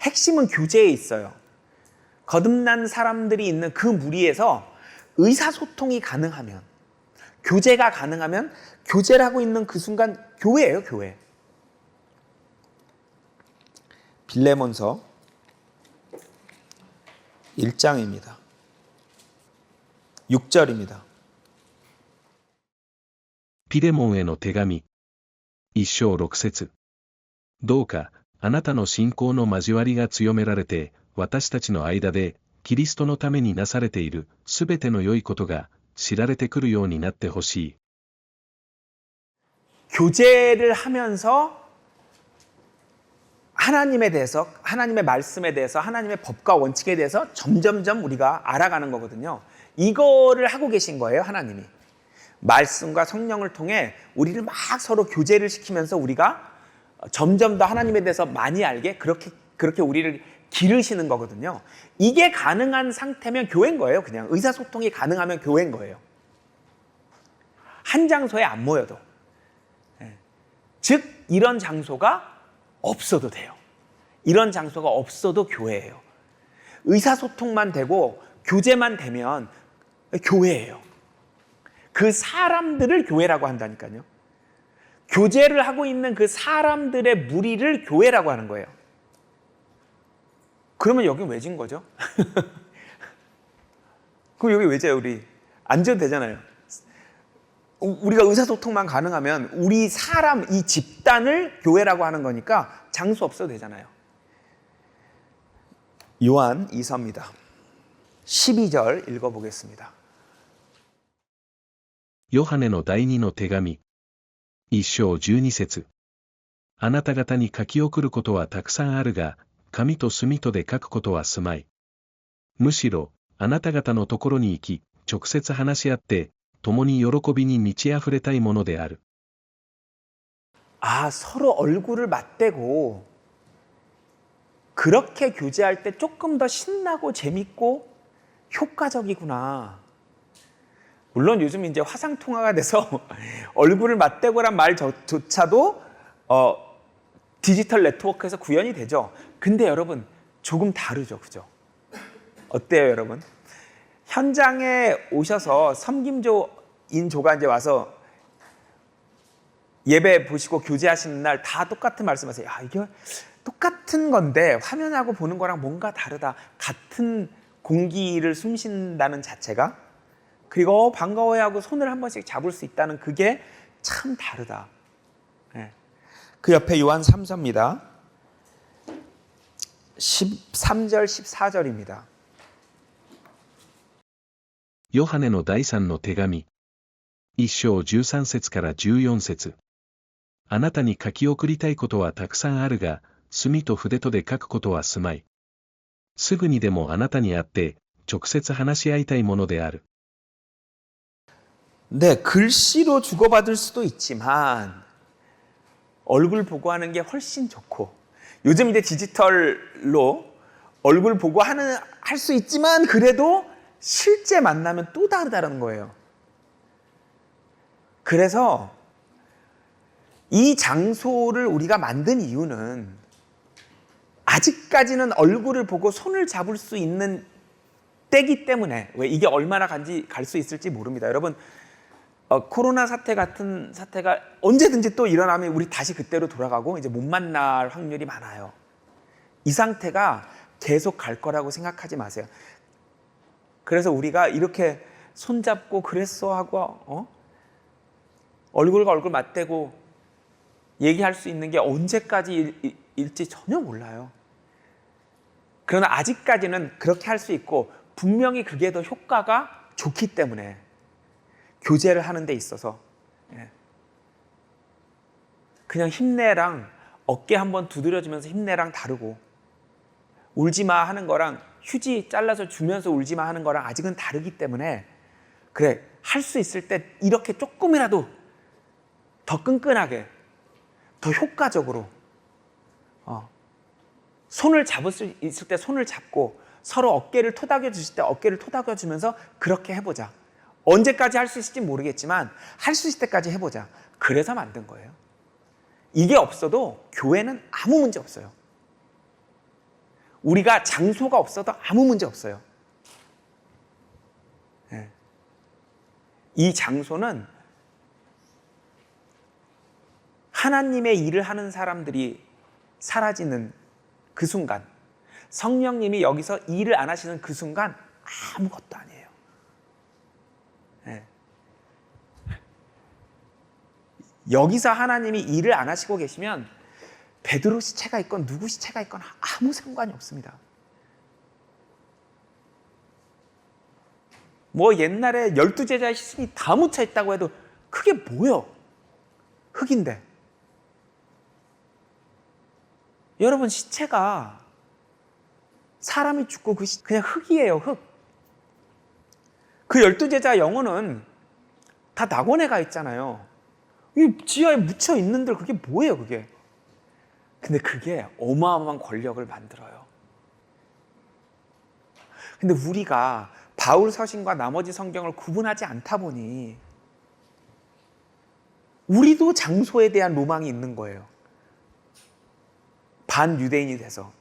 핵심은 교제에 있어요. 거듭난 사람들이 있는 그 무리에서 의사소통이 가능하면, 교제가 가능하면 교제를 하고 있는 그 순간 교회예요, 교회. 빌레몬서 1장입니다. 6절입니다. ピレモンへの手紙。一章6節。どうか、あなたの信仰の交わりが強められて、私たちの間で、キリストのためになされているすべての良いことが知られてくるようになってほしい。 교제를 하면서 하나님에 대해서, 하나님의 말씀에 대해서, 하나님의 법과 원칙에 대해서 점점점 우리가 알아가는 거거든요. 이거를 하고 계신 거예요, 하나님이. 말씀과 성령을 통해 우리를 막 서로 교제를 시키면서 우리가 점점 더 하나님에 대해서 많이 알게 그렇게 우리를 기르시는 거거든요. 이게 가능한 상태면 교회인 거예요. 그냥 의사소통이 가능하면 교회인 거예요. 한 장소에 안 모여도. 즉 이런 장소가 없어도 돼요. 이런 장소가 없어도 교회예요. 의사소통만 되고 교제만 되면 교회예요. 그 사람들을 교회라고 한다니까요. 교제를 하고 있는 그 사람들의 무리를 교회라고 하는 거예요. 그러면 여기 왜 진 거죠? 그럼 여기 왜 져요, 우리? 앉아도 되잖아요. 우리가 의사소통만 가능하면 우리 사람, 이 집단을 교회라고 하는 거니까 장소 없어도 되잖아요. 요한 2서입니다. 12절 읽어보겠습니다. ヨハネの第二の手紙。一章12節。あなた方に書き送ることはたくさんあるが、紙と墨とで書くことはすまい。むしろ、あなた方のところに行き、直接話し合って、共に喜びに満ち溢れたいものである。 아, 서로 얼굴을 맞대고 그렇게 교제할 때 조금 더 신나고 재밌고 효과적이구나. 물론 요즘 이제 화상통화가 돼서 얼굴을 맞대고란 말조차도 디지털 네트워크에서 구현이 되죠. 근데 여러분 조금 다르죠, 그죠? 어때요, 여러분? 현장에 오셔서 섬김조인조가 이제 와서 예배 보시고 교제하시는 날 다 똑같은 말씀하세요. 야, 이게 똑같은 건데 화면하고 보는 거랑 뭔가 다르다. 같은 공기를 숨쉰다는 자체가, 그리고 반가워해하고 손을 한 번씩 잡을 수 있다는 그게 참 다르다. 네. 그 옆에 요한 3서입니다. 13절 14절입니다. ヨハネの第三の手紙。一章13節から14節。あなたに書き送りたいことはたくさんあるが、墨と筆とで書くことはすまい。すぐにでもあなたに会って、直接話し合いたいものである。 네, 글씨로 주고받을 수도 있지만 얼굴 보고 하는 게 훨씬 좋고, 요즘 이제 디지털로 얼굴 보고 할 수 있지만 그래도 실제 만나면 또 다르다는 거예요. 그래서 이 장소를 우리가 만든 이유는 아직까지는 얼굴을 보고 손을 잡을 수 있는 때기 때문에, 왜 이게 얼마나 갈 수 있을지 모릅니다. 여러분, 코로나 사태 같은 사태가 언제든지 또 일어나면 우리 다시 그때로 돌아가고 이제 못 만날 확률이 많아요. 이 상태가 계속 갈 거라고 생각하지 마세요. 그래서 우리가 이렇게 손잡고 그랬어 하고 얼굴과 얼굴 맞대고 얘기할 수 있는 게 언제까지일지 전혀 몰라요. 그러나 아직까지는 그렇게 할 수 있고, 분명히 그게 더 효과가 좋기 때문에 교제를 하는 데 있어서 그냥 힘내랑 어깨 한번 두드려주면서 힘내랑 다르고, 울지마 하는 거랑 휴지 잘라서 주면서 울지마 하는 거랑 아직은 다르기 때문에, 그래, 할 수 있을 때 이렇게 조금이라도 더 끈끈하게, 더 효과적으로 손을 잡을 수 있을 때 손을 잡고, 서로 어깨를 토닥여 주실 때 어깨를 토닥여 주면서 그렇게 해보자. 언제까지 할 수 있을지 모르겠지만 할 수 있을 때까지 해보자. 그래서 만든 거예요. 이게 없어도 교회는 아무 문제 없어요. 우리가 장소가 없어도 아무 문제 없어요. 네. 이 장소는 하나님의 일을 하는 사람들이 사라지는 그 순간, 성령님이 여기서 일을 안 하시는 그 순간 아무것도 아니에요. 네. 여기서 하나님이 일을 안 하시고 계시면 베드로 시체가 있건 누구 시체가 있건 아무 상관이 없습니다. 뭐 옛날에 12제자의 시신이 다 묻혀 있다고 해도 그게 뭐예요? 흙인데. 여러분, 시체가 사람이 죽고 그냥 흙이에요, 흙. 그 12제자 영혼은 다 낙원에 가 있잖아요. 이 지하에 묻혀 있는들 그게 뭐예요, 그게? 근데 그게 어마어마한 권력을 만들어요. 근데 우리가 바울 서신과 나머지 성경을 구분하지 않다 보니 우리도 장소에 대한 로망이 있는 거예요. 반유대인이 돼서.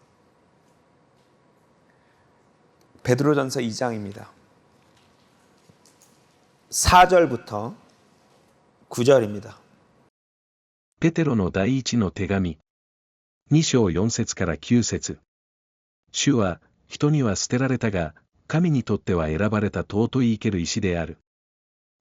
베드로전서 2장입니다. 4절부터 9절입니다. ペテロの第一の手紙。2章4節から9節。主は、人には捨てられたが、神にとっては選ばれた尊い生ける石である。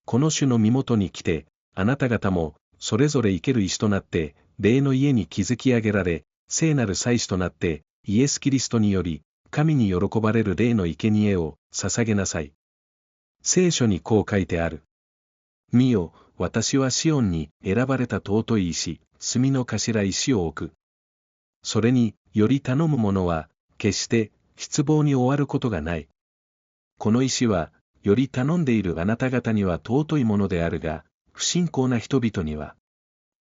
この主の身元に来て、あなた方も、それぞれ生ける石となって、霊の家に築き上げられ、聖なる祭司となって、イエス・キリストにより、神に喜ばれる霊の生贄を捧げなさい。聖書にこう書いてある。見よ、私はシオンに選ばれた尊い石、炭の頭石を置く。それにより頼む者は、決して失望に終わることがない。この石は、より頼んでいるあなた方には尊いものであるが、不信仰な人々には、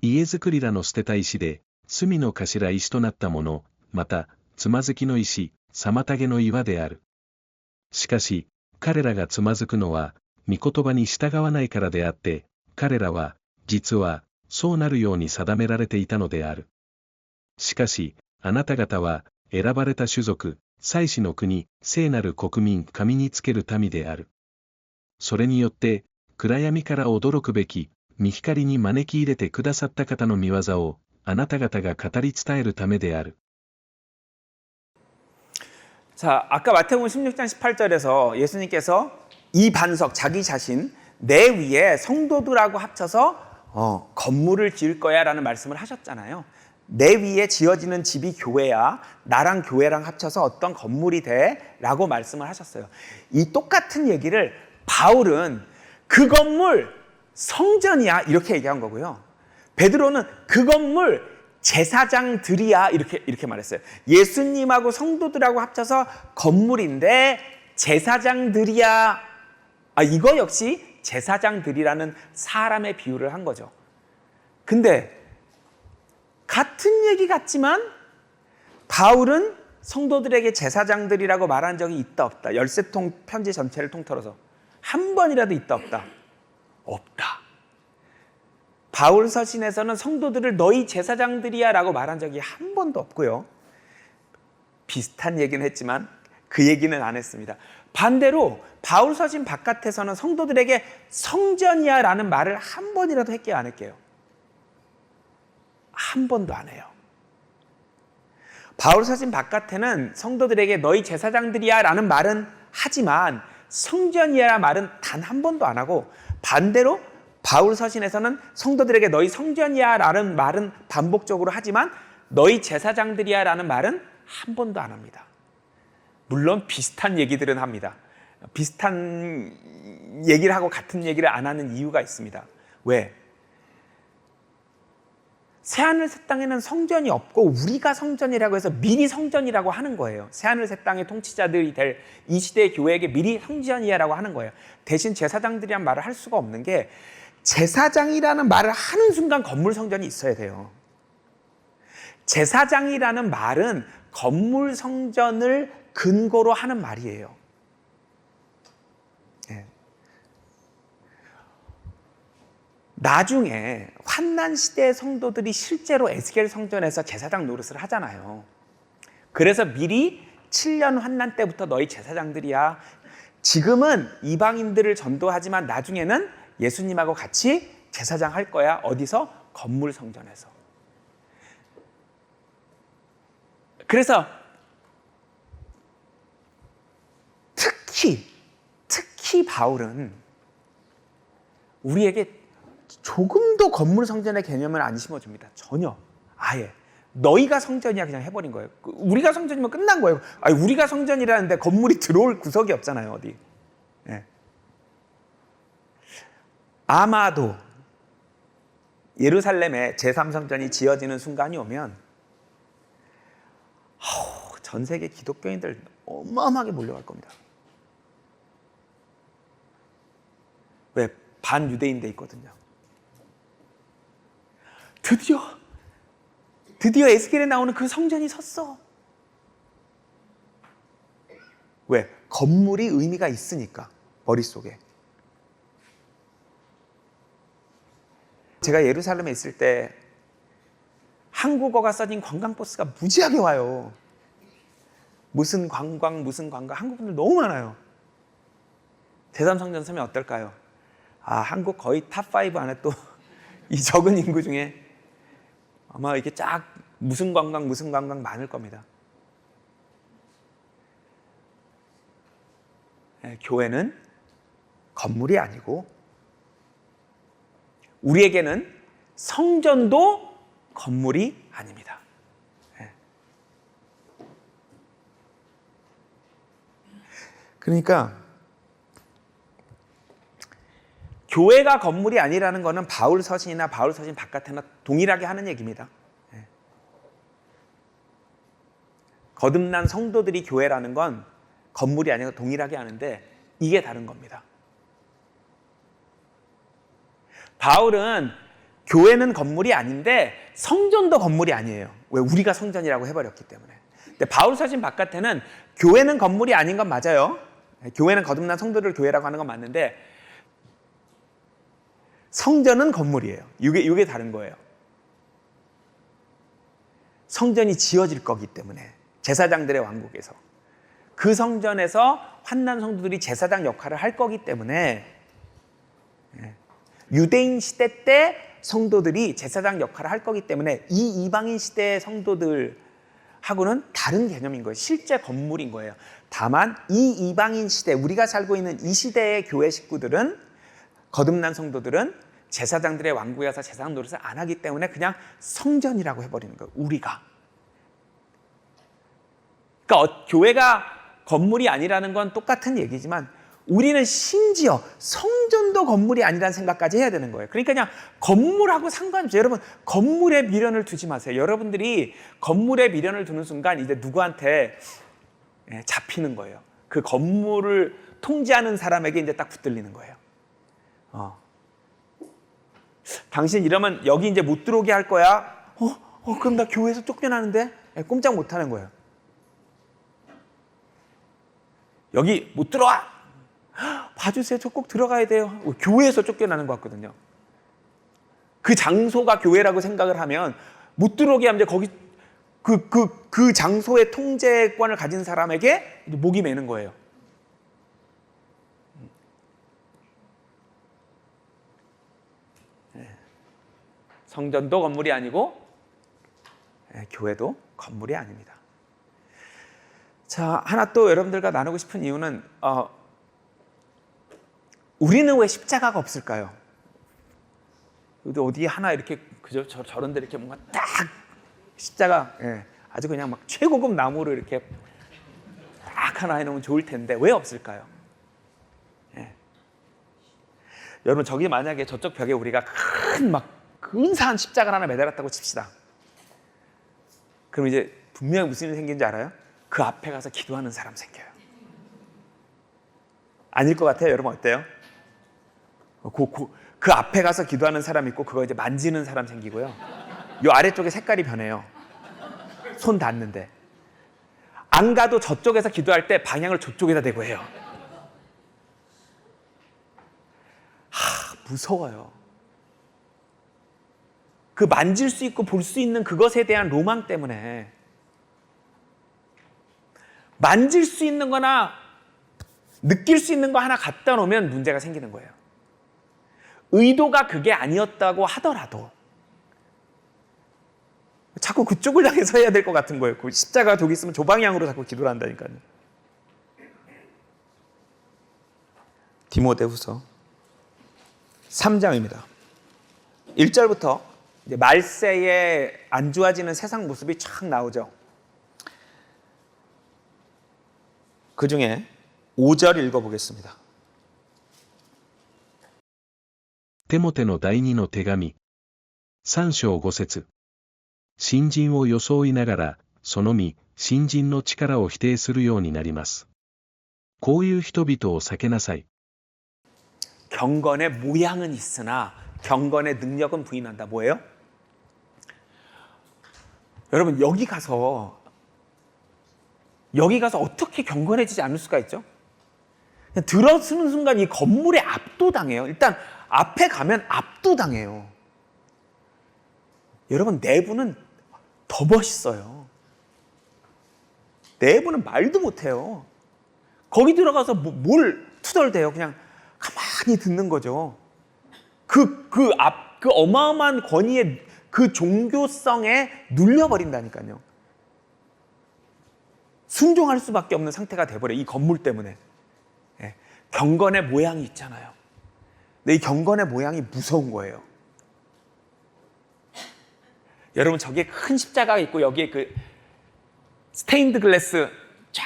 家造りらの捨てた石で、隅の頭石となったもの、また、つまずきの石、妨げの岩である。しかし、彼らがつまずくのは、御言葉に従わないからであって、彼らは、実は、そうなるように定められていたのである。しかし、あなた方は、選ばれた種族、祭司の国、聖なる国民、神につける民である。それによって、暗闇から驚くべき、御光に招き入れてくださった方の御業を、あなた方が語り伝えるためである。자, 아까 마태복음 16장 18절에서 예수님께서 이 반석, 자기 자신, 내 위에 성도들하고 합쳐서 건물을 지을 거야 라는 말씀을 하셨잖아요. 내 위에 지어지는 집이 교회야, 나랑 교회랑 합쳐서 어떤 건물이 돼 라고 말씀을 하셨어요. 이 똑같은 얘기를 바울은 그 건물 성전이야 이렇게 얘기한 거고요. 베드로는 그 건물 제사장들이야 이렇게 말했어요. 예수님하고 성도들하고 합쳐서 건물인데 제사장들이야. 이거 역시 제사장들이라는 사람의 비유를 한 거죠. 근데 같은 얘기 같지만 바울은 성도들에게 제사장들이라고 말한 적이 있다 없다. 13통 편지 전체를 통틀어서 한 번이라도 있다 없다. 없다. 바울 서신에서는 성도들을 너희 제사장들이야 라고 말한 적이 한 번도 없고요. 비슷한 얘기는 했지만 그 얘기는 안 했습니다. 반대로 바울 서신 바깥에서는 성도들에게 성전이야 라는 말을 한 번이라도 했게요, 안 했게요? 한 번도 안 해요. 바울 서신 바깥에는 성도들에게 너희 제사장들이야 라는 말은 하지만 성전이야 말은 단 한 번도 안 하고, 반대로 바울 서신에서는 성도들에게 너희 성전이야 라는 말은 반복적으로 하지만 너희 제사장들이야 라는 말은 한 번도 안 합니다. 물론 비슷한 얘기들은 합니다. 비슷한 얘기를 하고 같은 얘기를 안 하는 이유가 있습니다. 왜? 새하늘 새 땅에는 성전이 없고 우리가 성전이라고 해서 미리 성전이라고 하는 거예요. 새하늘 새 땅의 통치자들이 될 이 시대의 교회에게 미리 성전이라고 하는 거예요. 대신 제사장들이란 말을 할 수가 없는 게, 제사장이라는 말을 하는 순간 건물 성전이 있어야 돼요. 제사장이라는 말은 건물 성전을 근거로 하는 말이에요. 네. 나중에 환난 시대의 성도들이 실제로 에스겔 성전에서 제사장 노릇을 하잖아요. 그래서 미리 7년 환난 때부터 너희 제사장들이야. 지금은 이방인들을 전도하지만 나중에는 예수님하고 같이 제사장 할 거야. 어디서? 건물 성전에서. 그래서 특히 바울은 우리에게 조금도 건물 성전의 개념을 안 심어줍니다. 전혀. 아예. 너희가 성전이야 그냥 해버린 거예요. 우리가 성전이면 끝난 거예요. 우리가 성전이라는데 건물이 들어올 구석이 없잖아요. 어디. 네. 아마도 예루살렘에 제3성전이 지어지는 순간이 오면 전 세계 기독교인들 어마어마하게 몰려갈 겁니다. 왜? 반유대인 돼 있거든요. 드디어 에스겔에 나오는 그 성전이 섰어. 왜? 건물이 의미가 있으니까, 머릿속에. 제가 예루살렘에 있을 때 한, 한국어가 써진 관광버스가 무지하게 와요. 무슨 관광 한국 분들 너무 많아요. 제3성전 서면 어떨까요? 한국 거의 탑5 안에 또 이 적은 인구 중에 아마 이렇게 쫙 무슨 관광 많을 겁니다. 교회는 건물이 아니고 우리에게는 성전도 건물이 아닙니다. 그러니까 교회가 건물이 아니라는 것은 바울 서신이나 바울 서신 바깥에나 동일하게 하는 얘기입니다. 거듭난 성도들이 교회라는 건 건물이 아니라 동일하게 하는데 이게 다른 겁니다. 바울은 교회는 건물이 아닌데 성전도 건물이 아니에요. 왜? 우리가 성전이라고 해버렸기 때문에. 근데 바울 서신 바깥에는 교회는 건물이 아닌 건 맞아요. 교회는 거듭난 성도를 교회라고 하는 건 맞는데 성전은 건물이에요. 이게 다른 거예요. 성전이 지어질 거기 때문에 제사장들의 왕국에서 그 성전에서 환난 성도들이 제사장 역할을 할 거기 때문에 유대인 시대 때 성도들이 제사장 역할을 할 거기 때문에 이 이방인 시대의 성도들하고는 다른 개념인 거예요. 실제 건물인 거예요. 다만 이 이방인 시대, 우리가 살고 있는 이 시대의 교회 식구들은, 거듭난 성도들은 제사장들의 왕국에 가서 제사장 노릇을 안 하기 때문에 그냥 성전이라고 해버리는 거예요. 우리가. 그러니까 교회가 건물이 아니라는 건 똑같은 얘기지만 우리는 심지어 성전도 건물이 아니라는 생각까지 해야 되는 거예요. 그러니까 그냥 건물하고 상관없어요. 여러분, 건물에 미련을 두지 마세요. 여러분들이 건물에 미련을 두는 순간 이제 누구한테 잡히는 거예요. 그 건물을 통제하는 사람에게 이제 딱 붙들리는 거예요. 당신 이러면 여기 이제 못 들어오게 할 거야. 그럼 나 교회에서 쫓겨나는데? 꼼짝 못 하는 거예요. 여기 못 들어와. 봐주세요. 저 꼭 들어가야 돼요. 교회에서 쫓겨나는 것 같거든요. 그 장소가 교회라고 생각을 하면 못 들어오게 하면 이제 거기 그 장소의 통제권을 가진 사람에게 목이 매는 거예요. 성전도 건물이 아니고 교회도 건물이 아닙니다. 자, 하나 또 여러분들과 나누고 싶은 이유는 우리는 왜 십자가가 없을까요? 어디 하나 이렇게 그저 저런 데 이렇게 뭔가 딱 십자가 아주 그냥 막 최고급 나무로 이렇게 딱 하나 해놓으면 좋을 텐데 왜 없을까요? 여러분, 저기 만약에 저쪽 벽에 우리가 큰 막 근사한 십자가를 하나 매달았다고 칩시다. 그럼 이제 분명히 무슨 일이 생기는지 알아요? 그 앞에 가서 기도하는 사람 생겨요. 아닐 것 같아요? 여러분 어때요? 그 앞에 가서 기도하는 사람 있고 그거 이제 만지는 사람 생기고요. 요 아래쪽에 색깔이 변해요. 손 닿는데. 안 가도 저쪽에서 기도할 때 방향을 저쪽에다 대고 해요. 무서워요. 그 만질 수 있고 볼 수 있는 그것에 대한 로망 때문에 만질 수 있는 거나 느낄 수 있는 거 하나 갖다 놓으면 문제가 생기는 거예요. 의도가 그게 아니었다고 하더라도 자꾸 그쪽을 향해서 해야 될 것 같은 거예요. 그 십자가 저기 있으면 저 방향으로 자꾸 기도를 한다니까요. 디모데후서 3장입니다. 1절부터 이제 말세에 안 좋아지는 세상 모습이 쫙 나오죠. 그 중에 5절 읽어보겠습니다. テモテの第二の手紙。3章5節。新人を装いながら、そのみ、新人の力を否定するようになります。こういう人々を避けなさい。 경건의 모양은 있으나 경건의 능력은 부인한다. 뭐예요? 여러분, 여기 가서 어떻게 경건해지지 않을 수가 있죠? 그냥 들어서는 순간 이 건물에 압도당해요. 일단 앞에 가면 압도당해요. 여러분, 내부는 더 멋있어요. 내부는 말도 못해요. 거기 들어가서 뭘 투덜대요. 그냥 가만히 듣는 거죠. 그 어마어마한 권위의 그 종교성에 눌려버린다니까요. 순종할 수밖에 없는 상태가 돼버려요. 이 건물 때문에. 예. 경건의 모양이 있잖아요. 근데 이 경건의 모양이 무서운 거예요. 여러분, 저기에 큰 십자가가 있고 여기에 그 스테인드 글래스 쫙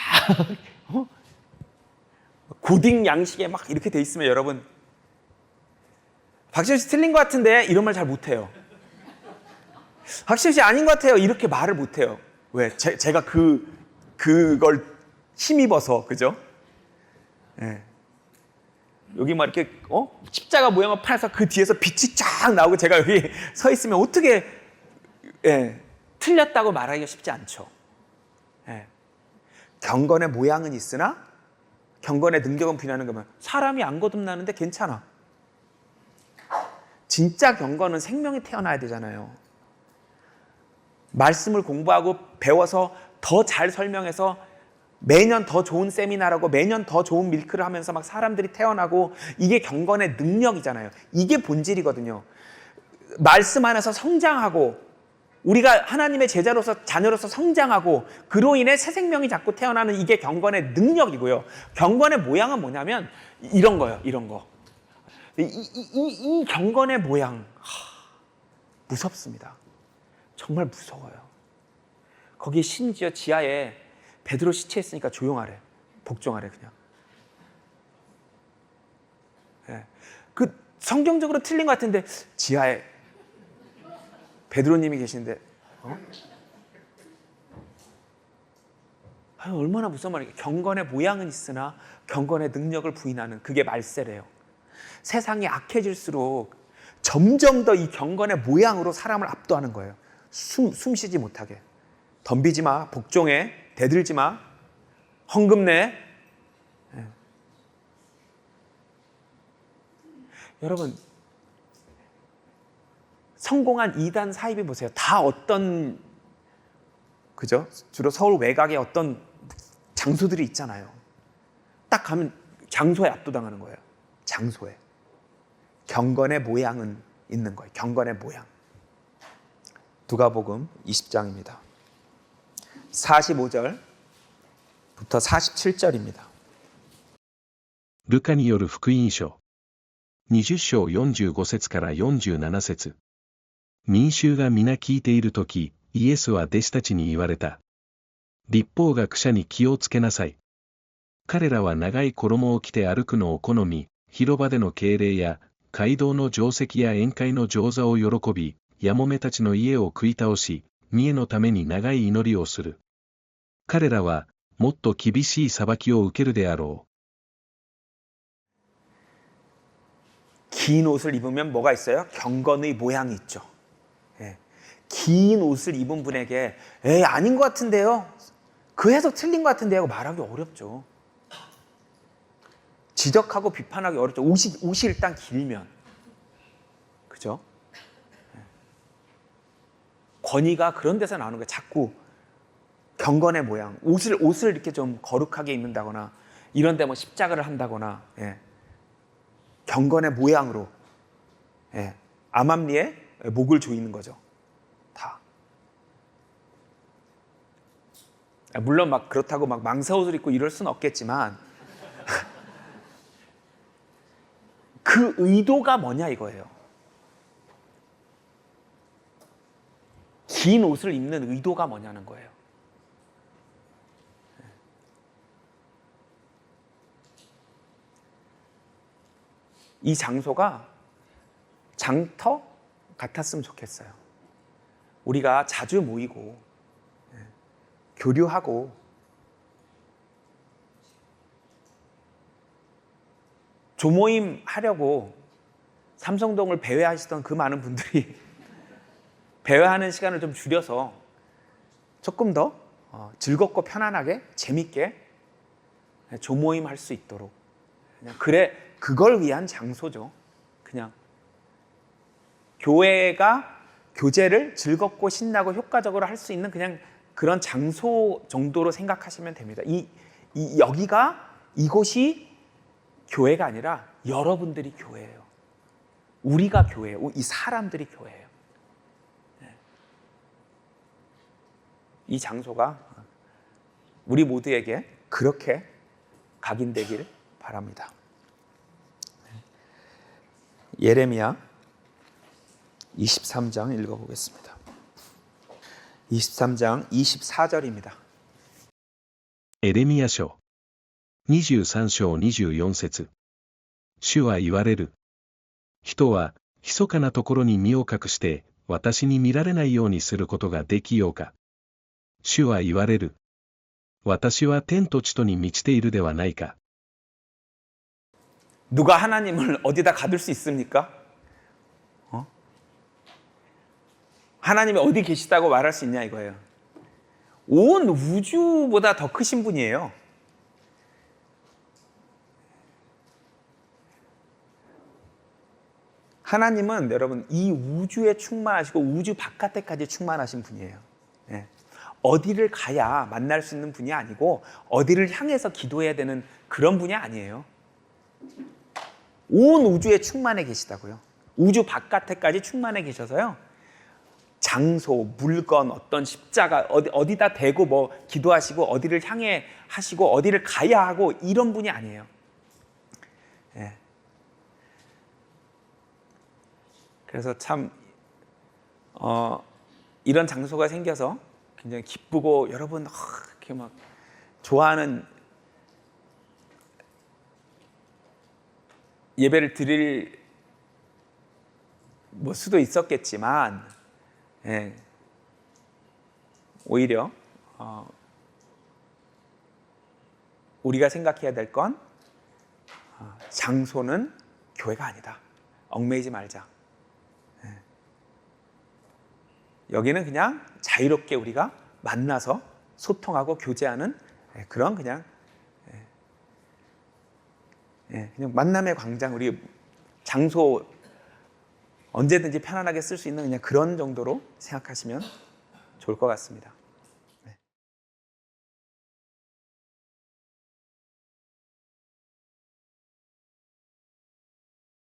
고딩 양식에 막 이렇게 돼 있으면 여러분, 박시현 씨 틀린 것 같은데 이런 말 잘 못해요. 박시현 씨 아닌 것 같아요. 이렇게 말을 못해요. 왜? 제가 그걸 힘입어서, 그죠? 예. 여기 막 이렇게 십자가 모양을 파서 그 뒤에서 빛이 쫙 나오고 제가 여기 서 있으면 어떻게 틀렸다고 말하기가 쉽지 않죠. 예. 경건의 모양은 있으나 경건의 능력은 부인하는 거면 사람이 안 거듭나는데 괜찮아. 진짜 경건은 생명이 태어나야 되잖아요. 말씀을 공부하고 배워서 더 잘 설명해서 매년 더 좋은 세미나라고 매년 더 좋은 밀크를 하면서 막 사람들이 태어나고, 이게 경건의 능력이잖아요. 이게 본질이거든요. 말씀 안에서 성장하고 우리가 하나님의 제자로서 자녀로서 성장하고 그로 인해 새 생명이 자꾸 태어나는, 이게 경건의 능력이고요. 경건의 모양은 뭐냐면 이런 거예요. 이런 거. 이 경건의 모양 무섭습니다. 정말 무서워요. 거기 심지어 지하에 베드로 시체 있으니까 조용하래. 복종하래 그냥. 예. 그 성경적으로 틀린 것 같은데 지하에 베드로님이 계신데 얼마나 무서운 말이에요. 경건의 모양은 있으나 경건의 능력을 부인하는, 그게 말세래요. 세상이 악해질수록 점점 더 이 경건의 모양으로 사람을 압도하는 거예요. 숨 쉬지 못하게. 덤비지 마, 복종해, 대들지 마, 헌금 내. 예. 여러분, 성공한 2단 사입이 보세요. 다 어떤, 그죠? 주로 서울 외곽에 어떤 장소들이 있잖아요. 딱 가면 장소에 압도당하는 거예요. 장소에. 경건의 모양은 있는 거예요. 경건의 모양. 누가복음 20장입니다. 45절부터 47절입니다. ルカによる福音書。20章45節から47節。民衆が皆聞いているとき、イエスは弟子たちに言われた。律法学者に気をつけなさい。彼らは長い衣を着て歩くのを好み、広場での敬礼や、街道の定石や宴会の上座を喜び、やもめたちの家を食い倒し、見栄のために長い祈りをする。彼らは、もっと厳しい裁きを受けるであろう。 긴 옷을 입으면 뭐가 있어요? 경건의 모양이 있죠. 예. 긴 옷을 입은 분에게 아닌 것 같은데요, 그 해석 틀린 것 같은데요 말하기 어렵죠. 지적하고 비판하기 어렵죠. 옷이 일단 길면. 그죠? 예. 권위가 그런 데서 나오는 거예요. 자꾸 경건의 모양, 옷을 이렇게 좀 거룩하게 입는다거나 이런 데 뭐 십자가를 한다거나, 예. 경건의 모양으로, 예. 암암리에 목을 조이는 거죠. 다. 물론 막 그렇다고 막 망사옷을 입고 이럴 수는 없겠지만 그 의도가 뭐냐 이거예요. 긴 옷을 입는 의도가 뭐냐는 거예요. 이 장소가 장터 같았으면 좋겠어요. 우리가 자주 모이고 교류하고 조모임 하려고 삼성동을 배회하시던 그 많은 분들이 배회하는 시간을 좀 줄여서 조금 더 즐겁고 편안하게 재밌게 조모임 할 수 있도록, 그냥 그걸 위한 장소죠. 그냥 교회가 교제를 즐겁고 신나고 효과적으로 할 수 있는 그냥 그런 장소 정도로 생각하시면 됩니다. 여기가 이곳이 교회가 아니라 여러분들이 교회예요. 우리가 교회예요. 이 사람들이 교회예요. 이 장소가 우리 모두에게 그렇게 각인되길 바랍니다. 예레미야 23장 읽어보겠습니다. 23장 24절입니다. エレミヤ書23章24節主は言われる。人は密かなところに身を隠して私に見られないようにすることができようか。主は言われる。私は天と地とに満ちているではないか。 누가 하나님을 어디다 가둘 수 있습니까? 하나님이 어디 계시다고 말할 수 있냐 이거예요. 온 우주보다 더 크신 분이에요. 하나님은 여러분 이 우주에 충만하시고 우주 바깥에까지 충만하신 분이에요. 예. 어디를 가야 만날 수 있는 분이 아니고 어디를 향해서 기도해야 되는 그런 분이 아니에요. 온 우주에 충만해 계시다고요. 우주 바깥에까지 충만해 계셔서요. 장소, 물건, 어떤 십자가 어디다 대고 뭐 기도하시고 어디를 향해 하시고 어디를 가야 하고 이런 분이 아니에요. 예. 그래서 참 이런 장소가 생겨서 굉장히 기쁘고 여러분 이렇게 막 좋아하는 예배를 드릴 수도 있었겠지만 예, 오히려 우리가 생각해야 될 건 장소는 교회가 아니다. 얽매이지 말자. 예. 여기는 그냥 자유롭게 우리가 만나서 소통하고 교제하는 그런 그냥 만남의 광장, 우리 장소 언제든지 편안하게 쓸 수 있는 그냥 그런 정도로 생각하시면 좋을 것 같습니다.